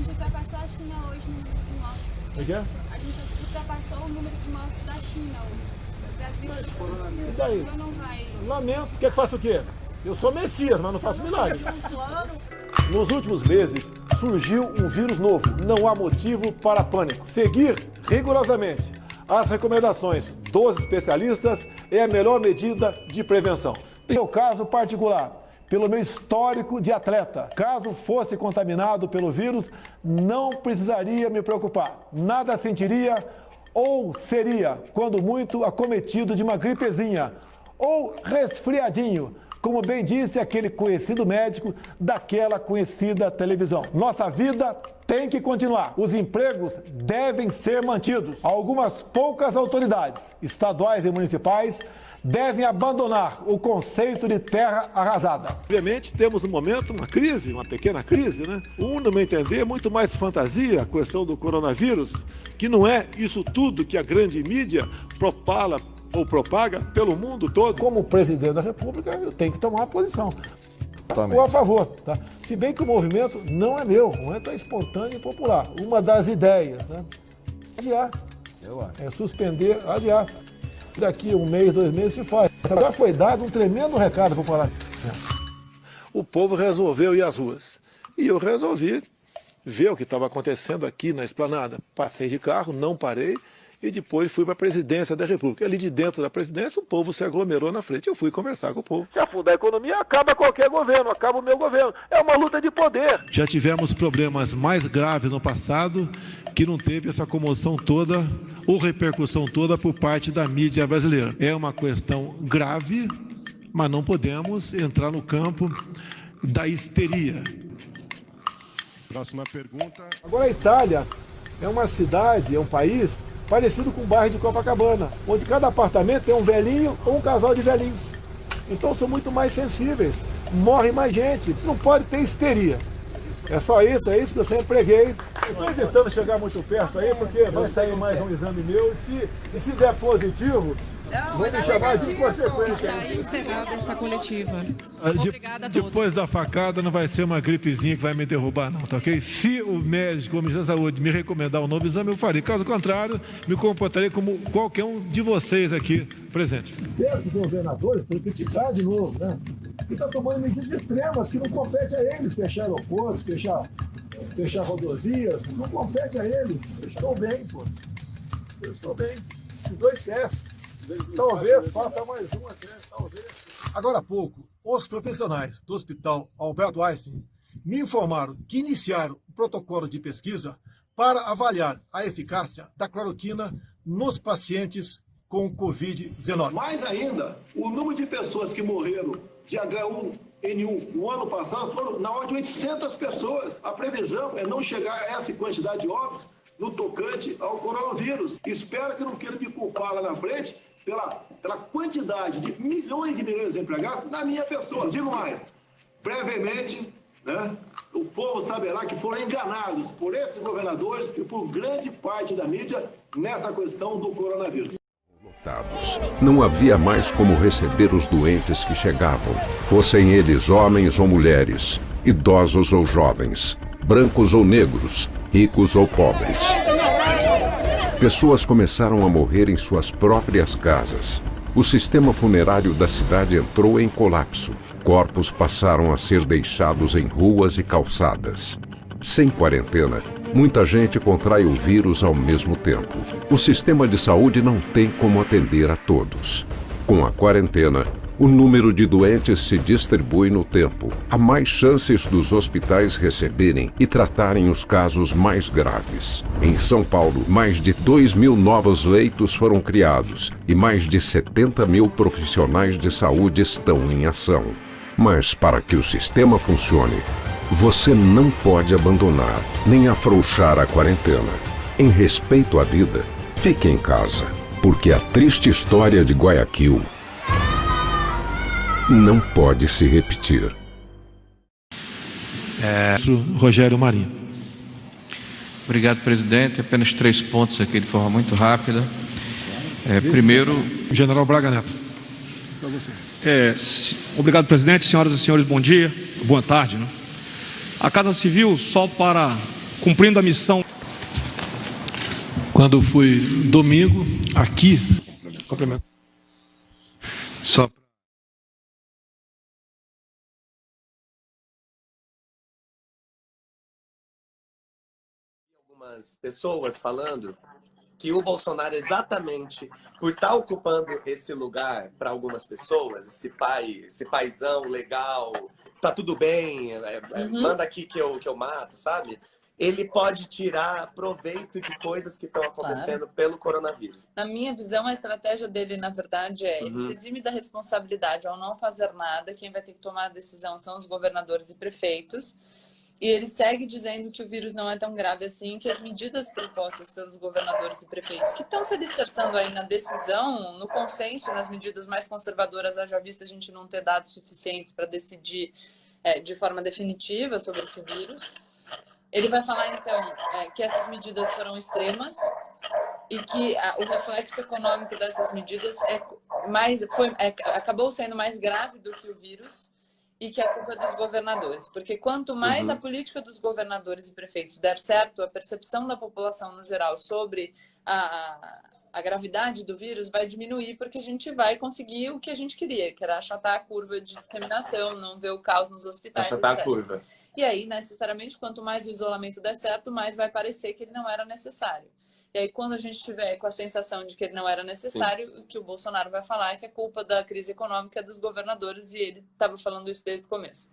gente ultrapassou a China hoje no número de mortes. O quê? A gente ultrapassou o número de mortes da China hoje. O Brasil E daí? não vai. Lamento. Quer que faça o quê? Eu sou Messias, mas não faço milagre. Nos últimos meses, surgiu um vírus novo. Não há motivo para pânico. Seguir rigorosamente as recomendações dos especialistas é a melhor medida de prevenção. Em meu caso particular, pelo meu histórico de atleta, caso fosse contaminado pelo vírus, não precisaria me preocupar. Nada sentiria ou seria, quando muito, acometido de uma gripezinha ou resfriadinho, como bem disse aquele conhecido médico daquela conhecida televisão. Nossa vida tem que continuar. Os empregos devem ser mantidos. Algumas poucas autoridades, estaduais e municipais, devem abandonar o conceito de terra arrasada. Obviamente, temos no momento uma crise, uma pequena crise, né? No meu entender, é muito mais fantasia a questão do coronavírus, que não é isso tudo que a grande mídia propala ou propaga pelo mundo todo. Como presidente da República, eu tenho que tomar uma posição. Ou a favor, tá? Se bem que o movimento não é meu, o movimento é espontâneo e popular. Uma das ideias, né? Adiar. É suspender, adiar. Daqui um mês, 2 meses se faz. Já foi dado um tremendo recado popular. O povo resolveu ir às ruas. E eu resolvi ver o que estava acontecendo aqui na esplanada. Passei de carro, não parei. E depois fui para a presidência da República. Ali de dentro da presidência, o povo se aglomerou na frente. Eu fui conversar com o povo. Se afundar a economia, acaba qualquer governo, acaba o meu governo. É uma luta de poder. Já tivemos problemas mais graves no passado, que não teve essa comoção toda ou repercussão toda por parte da mídia brasileira. É uma questão grave, mas não podemos entrar no campo da histeria. Próxima pergunta. Agora a Itália é uma cidade, é um país parecido com o bairro de Copacabana, onde cada apartamento tem um velhinho ou um casal de velhinhos. Então são muito mais sensíveis, morre mais gente, não pode ter histeria. É só isso, é isso que eu sempre preguei. Estou evitando chegar muito perto aí, porque vai sair mais um exame meu, e se der positivo, vou me chamar de consequência. Está encerrada essa coletiva. Obrigada a todos. Depois da facada não vai ser uma gripezinha que vai me derrubar não, tá ok? Se o médico, o Ministério da Saúde, me recomendar um novo exame, eu farei. Caso contrário, me comportarei como qualquer um de vocês aqui presentes. Os governadores têm que criticar de novo, né? Que estão tomando medidas extremas, que não compete a eles fechar aeroportos, fechar rodovias, não compete a eles. Eu estou bem, pô. Eu estou bem. Os 2 testes. Talvez faça mais um até, talvez. Agora há pouco, os profissionais do Hospital Albert Einstein me informaram que iniciaram o protocolo de pesquisa para avaliar a eficácia da cloroquina nos pacientes com Covid-19. Mais ainda, o número de pessoas que morreram de H1N1 no ano passado foram na ordem de 800 pessoas. A previsão é não chegar a essa quantidade de óbitos no tocante ao coronavírus. Espero que não queiram me culpar lá na frente pela quantidade de milhões e milhões de empregados na minha pessoa. Digo mais, brevemente, né, o povo saberá que foram enganados por esses governadores e por grande parte da mídia nessa questão do coronavírus. Não havia mais como receber os doentes que chegavam, fossem eles homens ou mulheres, idosos ou jovens, brancos ou negros, ricos ou pobres. Pessoas começaram a morrer em suas próprias casas. O sistema funerário da cidade entrou em colapso. Corpos passaram a ser deixados em ruas e calçadas. Sem quarentena, muita gente contrai o vírus ao mesmo tempo. O sistema de saúde não tem como atender a todos. Com a quarentena, o número de doentes se distribui no tempo. Há mais chances dos hospitais receberem e tratarem os casos mais graves. Em São Paulo, mais de 2.000 novos leitos foram criados e mais de 70.000 profissionais de saúde estão em ação. Mas para que o sistema funcione, você não pode abandonar nem afrouxar a quarentena. Em respeito à vida, fique em casa, porque a triste história de Guayaquil não pode se repetir. Rogério Marinho. Obrigado, presidente. Apenas 3 pontos aqui de forma muito rápida. Primeiro, General Braga Neto. Para você. Obrigado, presidente. Senhoras e senhores, bom dia. Boa tarde, né? A Casa Civil, só para cumprindo a missão. Quando fui domingo, aqui, complemento. Só algumas pessoas falando que o Bolsonaro, exatamente por estar ocupando esse lugar para algumas pessoas, esse paizão legal, tá tudo bem, manda aqui que eu mato, sabe? Ele pode tirar proveito de coisas que estão acontecendo pelo coronavírus. Na minha visão, a estratégia dele, na verdade, ele se exime da responsabilidade ao não fazer nada. Quem vai ter que tomar a decisão são os governadores e prefeitos. E ele segue dizendo que o vírus não é tão grave assim, que as medidas propostas pelos governadores e prefeitos, que estão se alicerçando aí na decisão, no consenso, nas medidas mais conservadoras, haja vista a gente não ter dados suficientes para decidir de forma definitiva sobre esse vírus. Ele vai falar, então, que essas medidas foram extremas e que o reflexo econômico dessas medidas acabou sendo mais grave do que o vírus, e que é culpa dos governadores. Porque quanto mais a política dos governadores e prefeitos der certo, a percepção da população no geral sobre a gravidade do vírus vai diminuir, porque a gente vai conseguir o que a gente queria, que era achatar a curva de disseminação, não ver o caos nos hospitais, achatar etc. a curva. E aí, necessariamente, quanto mais o isolamento der certo, mais vai parecer que ele não era necessário. E aí, quando a gente estiver com a sensação de que ele não era necessário, o que o Bolsonaro vai falar é que a culpa da crise econômica é dos governadores, e ele estava falando isso desde o começo.